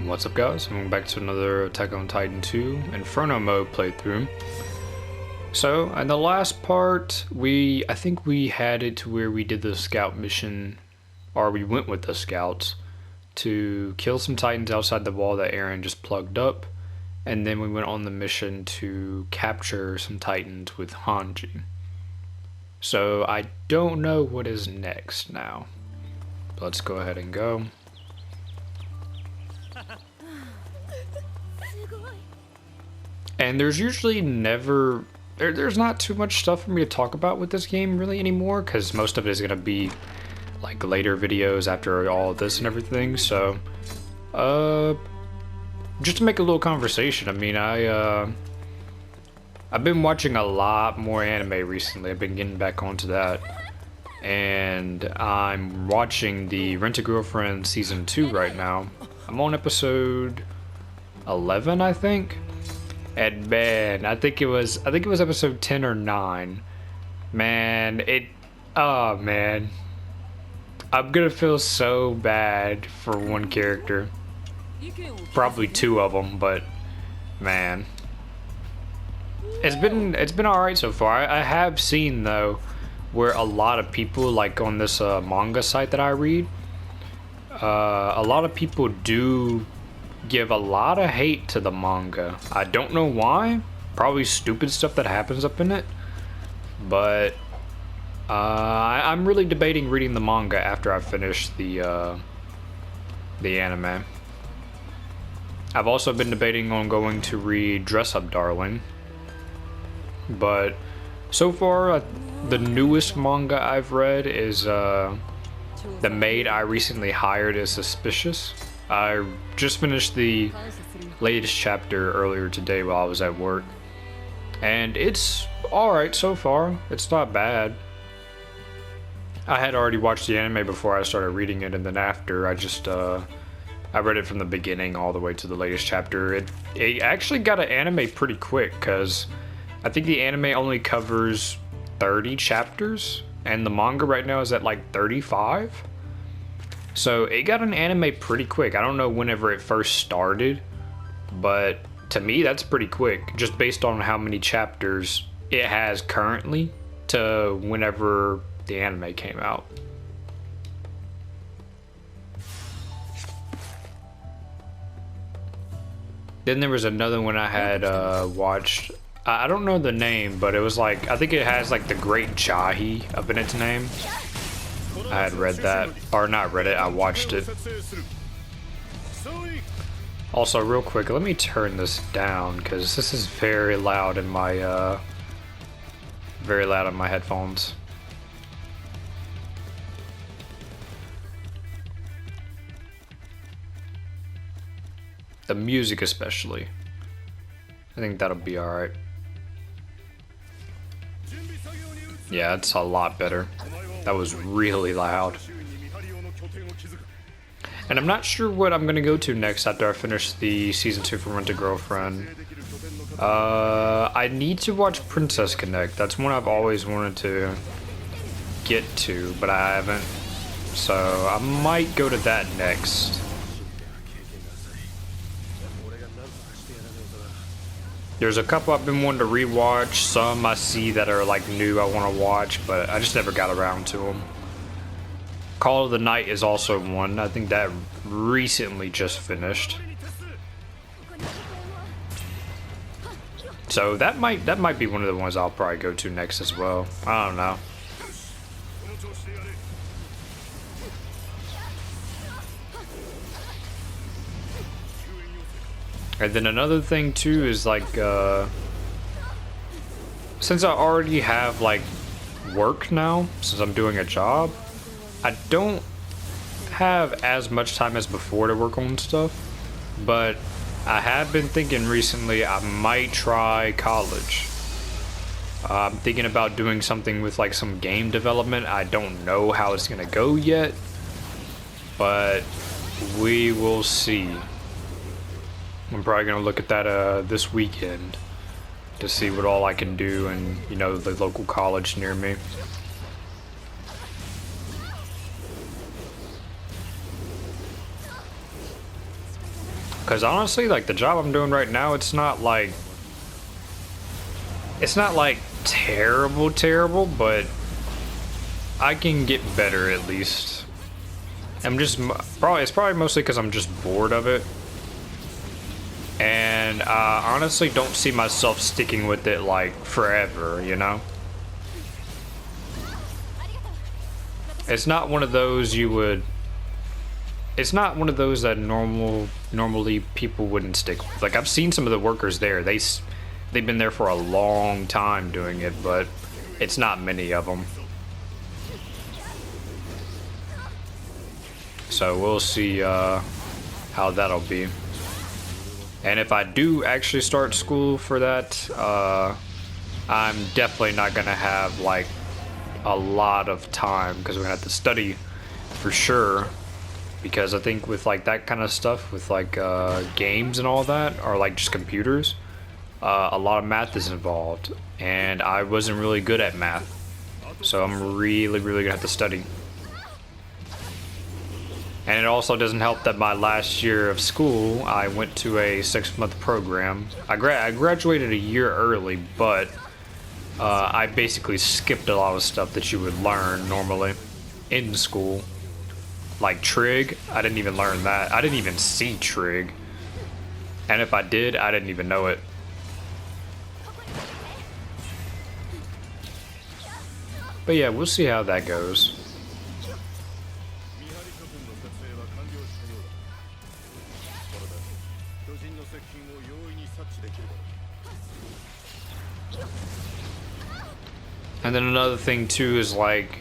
What's up, guys? Welcome back to another Attack on Titan 2 Inferno mode playthrough. So, in the last part, I think we had it to where we did the scout mission, or we went with the scouts to kill some Titans outside the wall that Eren just plugged up, and then we went on the mission to capture some Titans with Hanji. So, I don't know what is next now. Let's go ahead and go. And there's usually never, there's not too much stuff for me to talk about with this game really anymore, because most of it is going to be like later videos after all of this and everything. So, just to make a little conversation, I mean, I've been watching a lot more anime recently. I've been getting back onto that. And I'm watching the Rent-A-Girlfriend Season 2 right now. I'm on episode 11, I think. And man, I think it was episode 10 or 9. Man, oh man. I'm gonna feel so bad for one character. Probably two of them, but man. It's been alright so far. I have seen though where a lot of people, like on this manga site that I read, a lot of people do give a lot of hate to the manga. I don't know why. Probably stupid stuff that happens up in it. But I'm really debating reading the manga after I finish the anime. I've also been debating on going to read Dress Up Darling. But so far, the newest manga I've read is The Maid I Recently Hired is Suspicious. I just finished the latest chapter earlier today while I was at work. And it's alright so far. It's not bad. I had already watched the anime before I started reading it, and then after I just I read it from the beginning all the way to the latest chapter. It actually got an anime pretty quick, because I think the anime only covers 30 chapters, and the manga right now is at like 35. So it got an anime pretty quick. I don't know whenever it first started, but to me that's pretty quick, just based on how many chapters it has currently to whenever the anime came out. Then there was another one I had watched. I don't know the name, but it was like, I think it has like the Great Jahi up in its name. I had read that, or not read it, I watched it. Also, real quick, let me turn this down, because this is very loud in my, headphones. The music especially. I think that'll be alright. Yeah, it's a lot better. That was really loud. And I'm not sure what I'm gonna go to next after I finish the season 2 for Rent-A-Girlfriend. I need to watch Princess Connect. That's one I've always wanted to get to, but I haven't. So I might go to that next. There's a couple I've been wanting to rewatch. Some I see that are like new I want to watch, but I just never got around to them. Call of the Night is also one. I think that recently just finished. So that might be one of the ones I'll probably go to next as well. I don't know. And then another thing too is like, since I already have like work now, since I'm doing a job, I don't have as much time as before to work on stuff, but I have been thinking recently I might try college. I'm thinking about doing something with like some game development. I don't know how it's gonna go yet, but we will see. I'm probably gonna look at that this weekend to see what all I can do in, you know, the local college near me. Because honestly, like the job I'm doing right now, it's not like terrible, but I can get better at least. It's probably mostly because I'm just bored of it. And I honestly don't see myself sticking with it like forever, you know? It's not one of those it's not one of those that normally people wouldn't stick with. Like I've seen some of the workers there. They've been there for a long time doing it, but it's not many of them. So we'll see how that'll be. And if I do actually start school for that, I'm definitely not gonna have like a lot of time because we're gonna have to study for sure. Because I think with like that kind of stuff, with like games and all that, or like just computers, a lot of math is involved, and I wasn't really good at math, so I'm really gonna have to study. And it also doesn't help that my last year of school, I went to a 6-month program. I graduated a year early, but I basically skipped a lot of stuff that you would learn normally in school. Like trig, I didn't even learn that. I didn't even see trig. And if I did, I didn't even know it. But yeah, we'll see how that goes. And then another thing too is like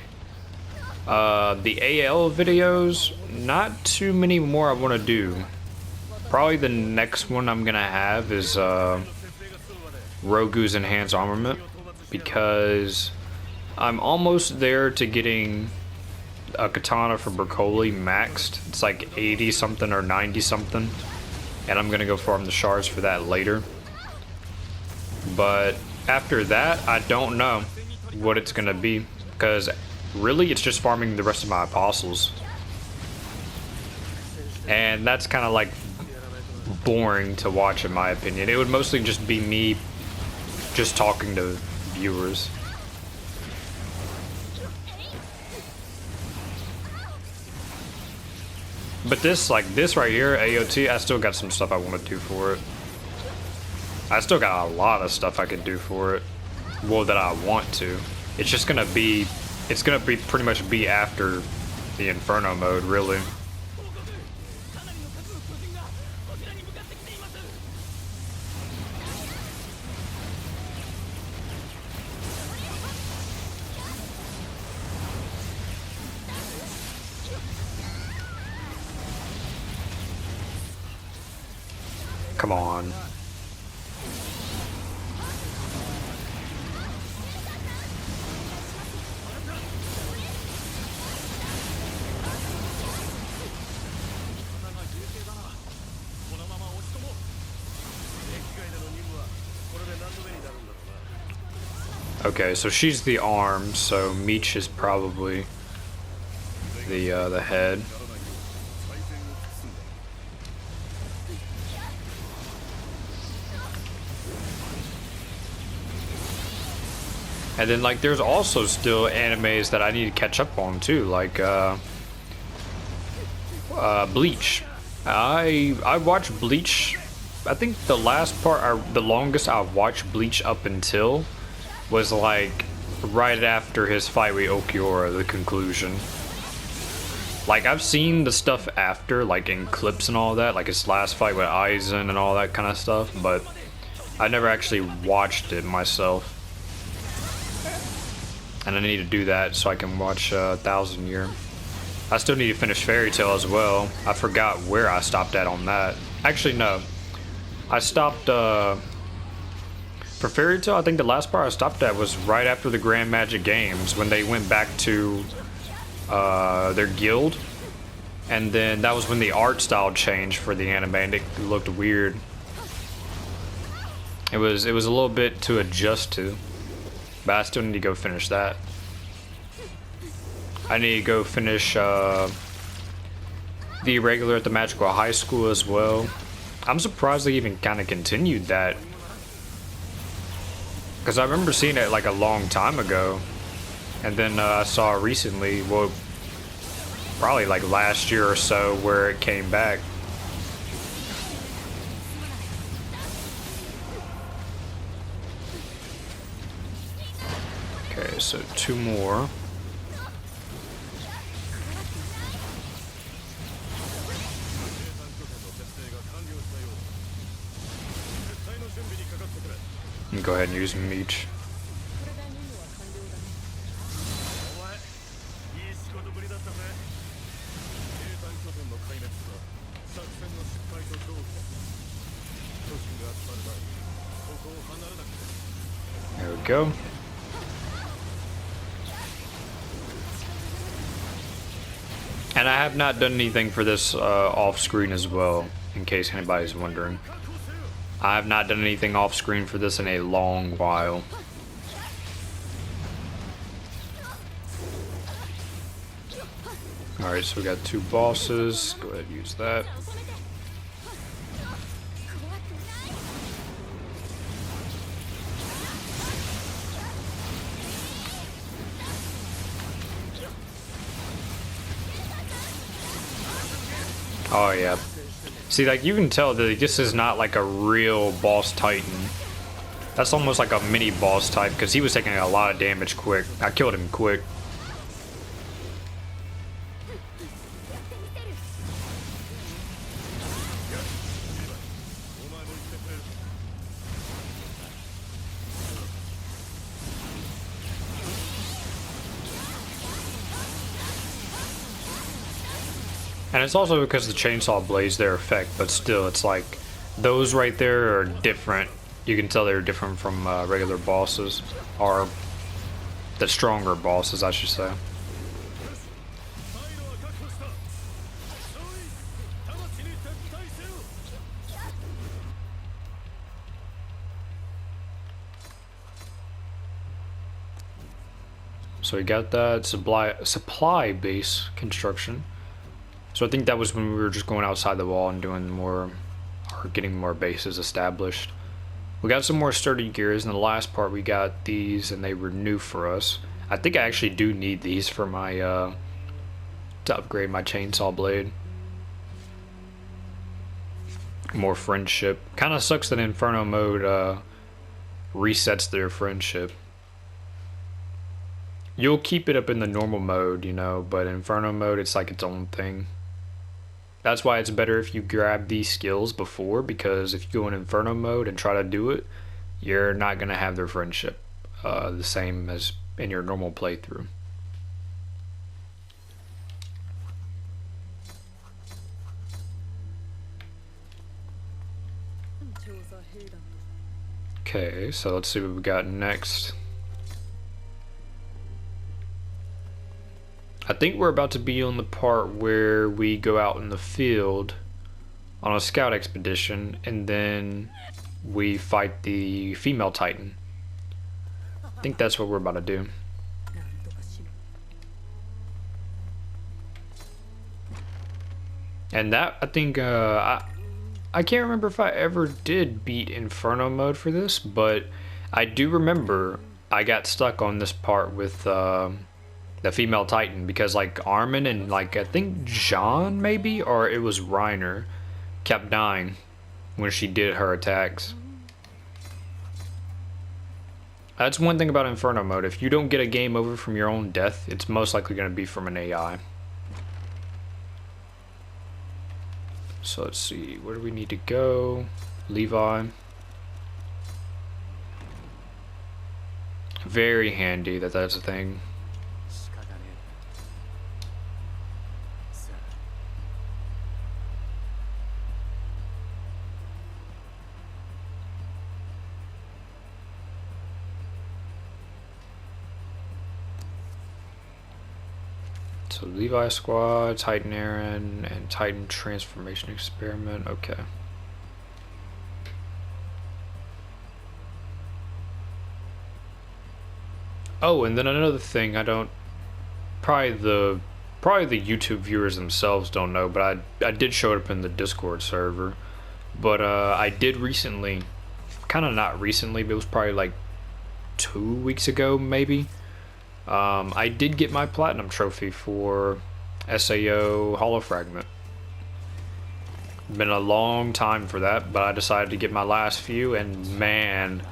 the AL videos, not too many more I want to do. Probably the next one I'm gonna have is Rogu's Enhanced Armament, because I'm almost there to getting a katana for Broccoli maxed. It's like 80 something or 90 something, and I'm gonna go farm the shards for that later. But after that, I don't know what it's gonna be, because really it's just farming the rest of my apostles, and that's kind of like boring to watch in my opinion. It would mostly just be me just talking to viewers. But this right here, AOT, I still got some stuff I want to do for it. I still got a lot of stuff I could do for it. Well, that I want to. It's just gonna be, pretty much be after the Inferno mode, really. Come on. Okay, so she's the arm, so Meech is probably the head. And then like there's also still animes that I need to catch up on too, like Bleach. I watched Bleach. I think the last part, or the longest I've watched Bleach up until, was like right after his fight with Okiura, the conclusion. Like I've seen the stuff after, like in clips and all that, like his last fight with Aizen and all that kind of stuff, but I never actually watched it myself. And I need to do that so I can watch 1000 Year. I still need to finish Fairy Tail as well. I forgot where I stopped at on that. Actually, no. I stopped, for Fairy Tail, I think the last part I stopped at was right after the Grand Magic Games, when they went back to their guild. And then that was when the art style changed for the anime, and it looked weird. It was a little bit to adjust to. But I still need to go finish that. I need to go finish the Irregular at the Magical High School as well. I'm surprised they even kind of continued that. Because I remember seeing it like a long time ago. And then I saw recently, well, probably like last year or so, where it came back. Okay, so 2 more. And go ahead and use them each. There we go. And I have not done anything for this off screen as well, in case anybody's wondering. I have not done anything off screen for this in a long while. Alright, so we got 2 bosses. Go ahead and use that. Oh yeah. See, like, you can tell that this is not like a real boss titan. That's almost like a mini boss type, because he was taking a lot of damage quick. I killed him quick. And it's also because the chainsaw blades, their effect, but still, it's like, those right there are different. You can tell they're different from regular bosses, or the stronger bosses, I should say. So we got that supply base construction. So I think that was when we were just going outside the wall and doing more, or getting more bases established. We got some more sturdy gears. In the last part we got these, and they were new for us. I think I actually do need these for my, to upgrade my chainsaw blade. More friendship. Kind of sucks that Inferno mode, resets their friendship. You'll keep it up in the normal mode, you know, but Inferno mode, it's like its own thing. That's why it's better if you grab these skills before, because if you go in Inferno mode and try to do it, you're not going to have their friendship the same as in your normal playthrough. Okay, so let's see what we got next. I think we're about to be on the part where we go out in the field on a scout expedition, and then we fight the female titan. I think that's what we're about to do. And that, I think, I can't remember if I ever did beat Inferno mode for this, but I do remember I got stuck on this part with the female titan, because like Armin and like I think John maybe, or it was Reiner, kept dying when she did her attacks. That's one thing about Inferno mode. If you don't get a game over from your own death, it's most likely going to be from an AI. So let's see, where do we need to go? Levi. Very handy that that's a thing. So Levi Squad, Titan Aaron, and Titan Transformation Experiment. Okay. Oh, and then another thing I don't, probably the YouTube viewers themselves don't know, but I did show it up in the Discord server. But I did recently, kind of not recently, but it was probably like 2 weeks ago, maybe. I did get my platinum trophy for SAO Hollow Fragment. Been a long time for that, but I decided to get my last few, and man,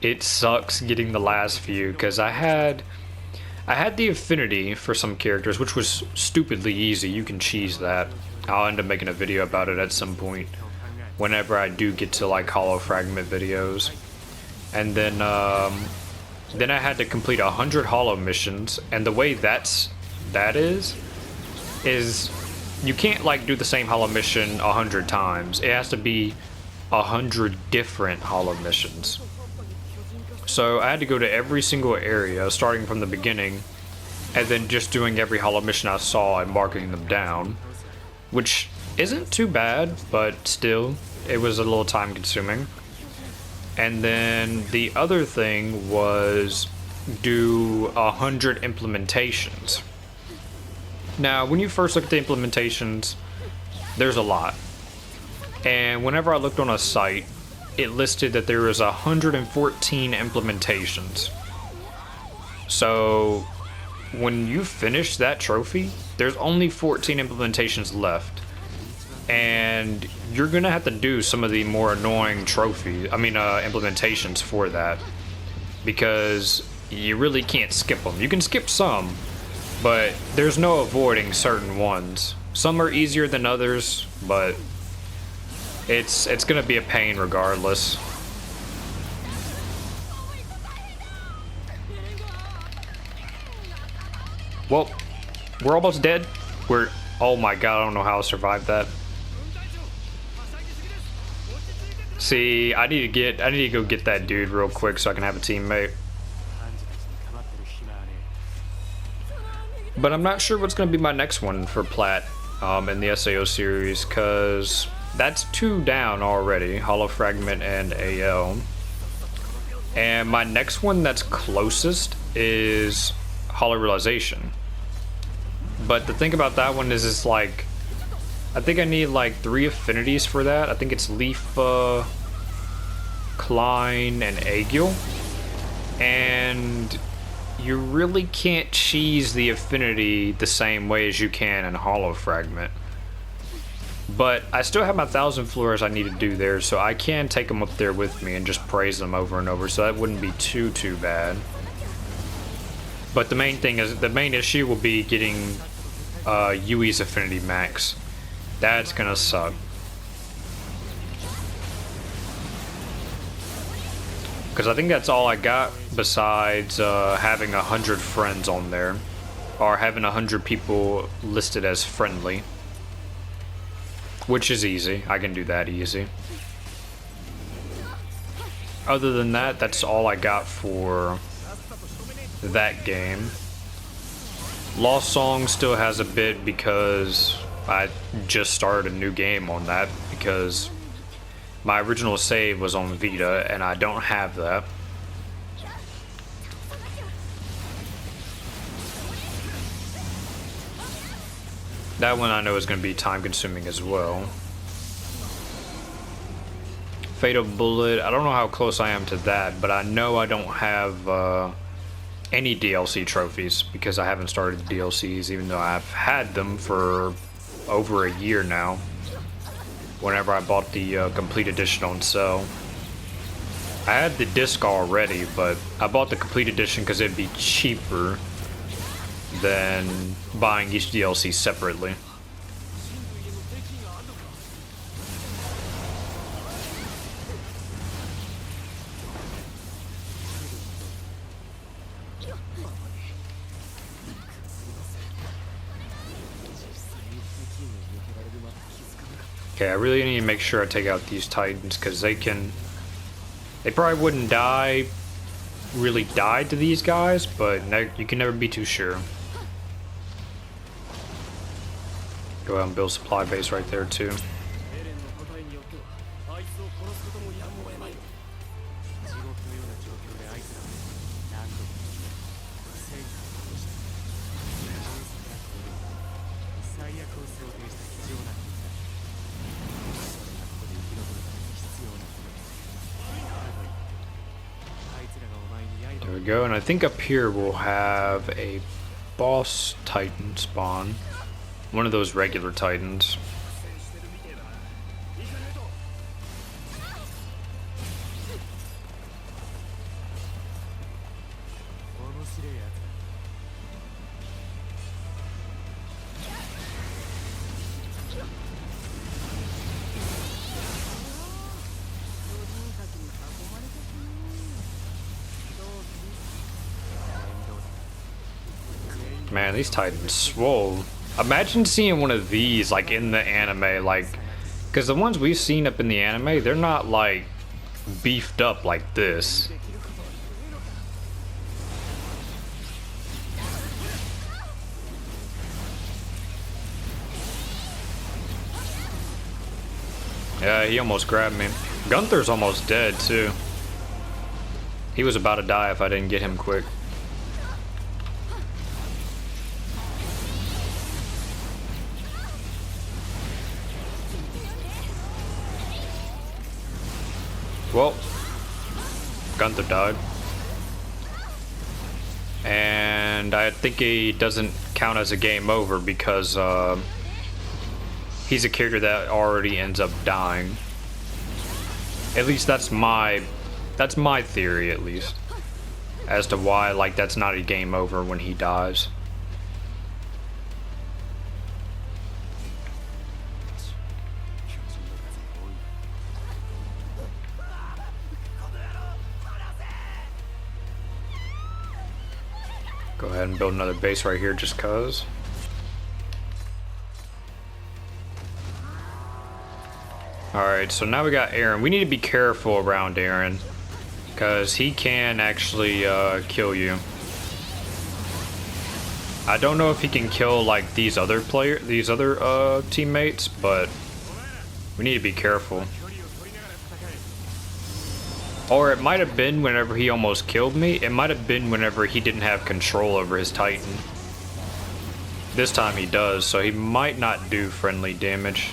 it sucks getting the last few because I had the affinity for some characters, which was stupidly easy. You can cheese that. I'll end up making a video about it at some point whenever I do get to like Hollow Fragment videos. And then I had to complete 100 Hollow missions, and the way that is you can't like do the same Hollow mission 100 times. It has to be 100 different Hollow missions. So I had to go to every single area, starting from the beginning, and then just doing every Hollow mission I saw and marking them down, which isn't too bad, but still, it was a little time consuming. And then the other thing was do 100 implementations. Now, when you first look at the implementations, there's a lot. And whenever I looked on a site, it listed that there was 114 implementations. So when you finish that trophy, there's only 14 implementations left. And you're gonna have to do some of the more annoying implementations for that, because you really can't skip them. You can skip some, but there's no avoiding certain ones. Some are easier than others, but it's gonna be a pain regardless. Well, we're almost dead. Oh my god, I don't know how I survived that. See, I need to go get that dude real quick so I can have a teammate. But I'm not sure what's going to be my next one for Plat in the SAO series, because that's 2 down already, Hollow Fragment and AL. And my next one that's closest is Hollow Realization. But the thing about that one is it's like, I think I need like 3 affinities for that. I think it's Leafa, Klein, and Aegil. And you really can't cheese the affinity the same way as you can in Hollow Fragment. But I still have my 1,000 floors I need to do there, so I can take them up there with me and just praise them over and over, so that wouldn't be too bad. But the main thing is, the main issue will be getting Yui's affinity max. That's gonna suck. Because I think that's all I got besides having 100 friends on there. Or having 100 people listed as friendly. Which is easy. I can do that easy. Other than that, that's all I got for that game. Lost Song still has a bit because I just started a new game on that, because my original save was on Vita and I don't have that. That one I know is going to be time consuming as well. Fatal Bullet, I don't know how close I am to that, but I know I don't have any DLC trophies because I haven't started the DLCs, even though I've had them for over a year now. Whenever I bought the complete edition on sale. I had the disc already, but I bought the complete edition because it'd be cheaper than buying each DLC separately. Okay, I really need to make sure I take out these Titans, because they probably wouldn't really die to these guys, but you can never be too sure. Go ahead and build a supply base right there too. we go. And I think up here we'll have a boss titan spawn. One of those regular titans. Man, these titans swole. Imagine seeing one of these like in the anime, like, because the ones we've seen up in the anime, they're not like beefed up like this. Yeah, he almost grabbed me. Gunther's almost dead too. He was about to die if I didn't get him quick. Well, Gunther died. And I think he doesn't count as a game over because he's a character that already ends up dying. At least that's my theory, at least, as to why like that's not a game over when he dies. Go ahead and build another base right here just cuz. Alright, so now we got Aaron. We need to be careful around Aaron, because he can actually kill you. I don't know if he can kill like these other teammates, but we need to be careful. Or it might have been whenever he almost killed me. It might have been whenever he didn't have control over his Titan. This time he does, so he might not do friendly damage.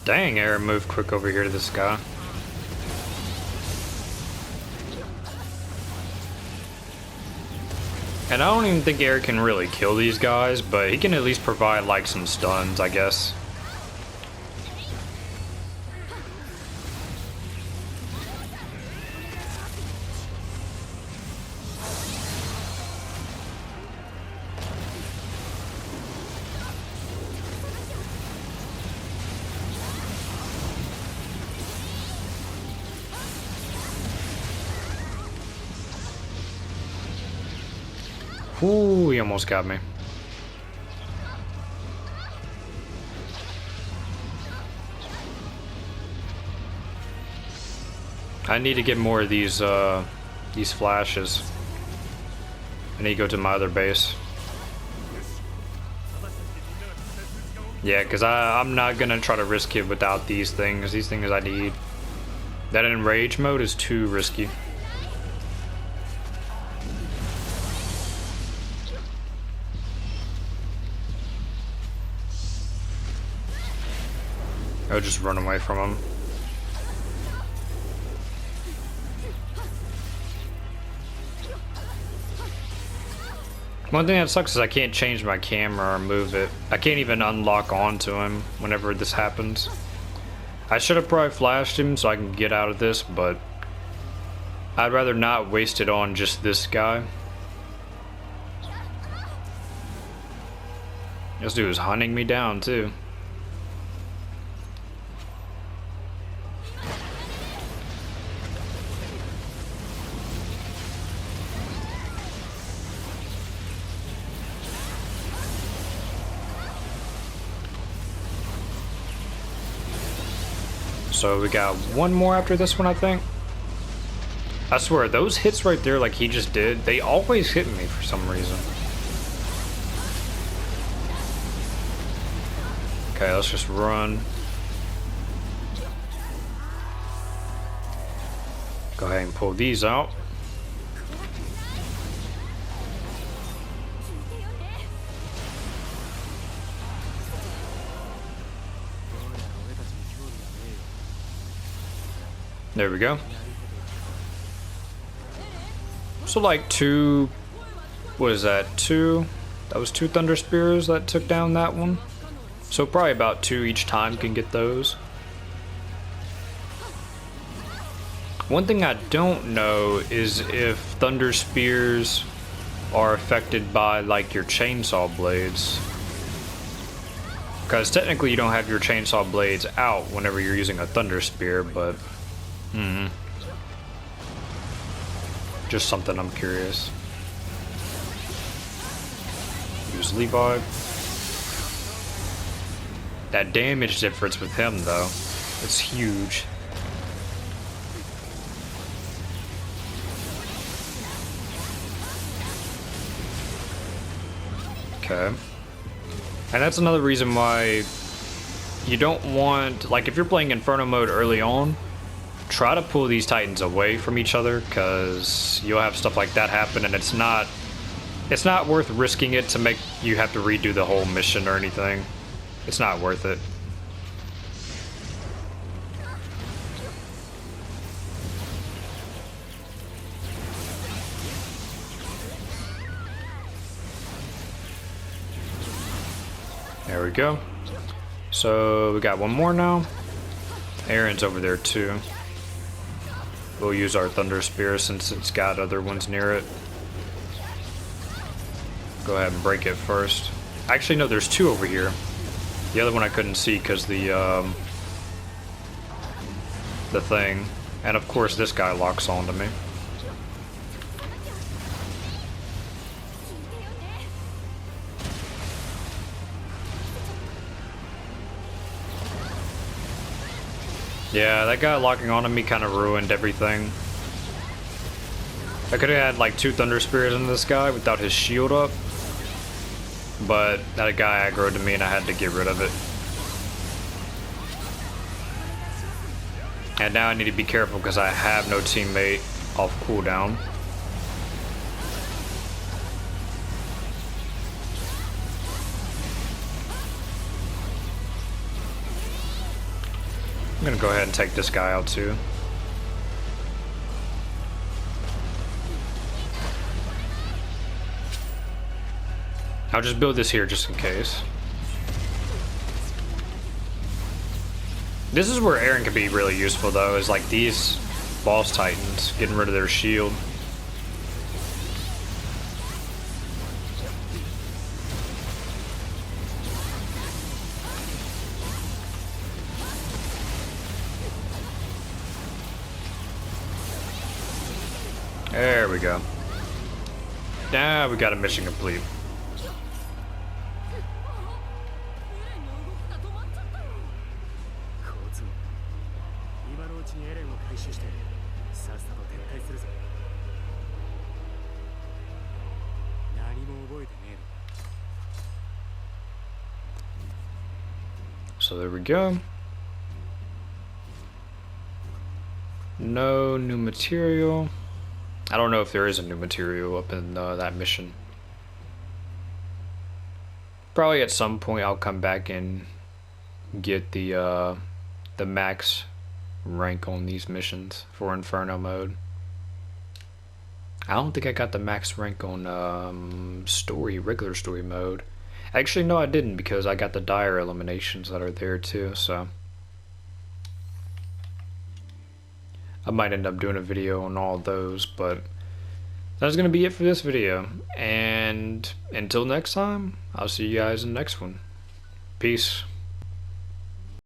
Dang, Aaron moved quick over here to this guy. And I don't even think Aaron can really kill these guys, but he can at least provide like some stuns, I guess. Ooh, he almost got me. I need to get more of these flashes. I need to go to my other base. Yeah, because I'm not gonna try to risk it without these things. These things I need. That enrage mode is too risky. I'll just run away from him. One thing that sucks is I can't change my camera or move it. I can't even unlock onto him whenever this happens. I should have probably flashed him so I can get out of this, but I'd rather not waste it on just this guy. This dude is hunting me down too. So we got one more after this one, I think. I swear, those hits right there like he just did, they always hit me for some reason. Okay, let's just run. Go ahead and pull these out. There we go. So like two, what is that, two? That was 2 Thunder Spears that took down that one. So probably about 2 each time can get those. One thing I don't know is if Thunder Spears are affected by like your chainsaw blades. Because technically you don't have your chainsaw blades out whenever you're using a Thunder Spear, but just something I'm curious. Use Levi. That damage difference with him though, it's huge. Okay. And that's another reason why you don't want, like if you're playing Inferno mode early on, try to pull these Titans away from each other, because you'll have stuff like that happen and it's not worth risking it to make you have to redo the whole mission or anything. It's not worth it. There we go. So we got one more now. Aaron's over there too. We'll use our Thunder Spear since it's got other ones near it. Go ahead and break it first. Actually, no, there's 2 over here. The other one I couldn't see because the thing. And of course this guy locks onto me. Yeah, that guy locking onto me kind of ruined everything. I could have had like 2 Thunder Spears in this guy without his shield up. But that guy aggroed to me and I had to get rid of it. And now I need to be careful because I have no teammate off cooldown. I'm gonna go ahead and take this guy out too. I'll just build this here just in case. This is where Aaron can be really useful though, is like these boss titans, getting rid of their shield. There we go. Now we got a mission complete. So there we go. No new material. I don't know if there is a new material up in that mission. Probably at some point I'll come back and get the max rank on these missions for Inferno mode. I don't think I got the max rank on regular story mode. Actually, no, I didn't, because I got the dire eliminations that are there too, so I might end up doing a video on all those, but that's going to be it for this video. And until next time, I'll see you guys in the next one. Peace.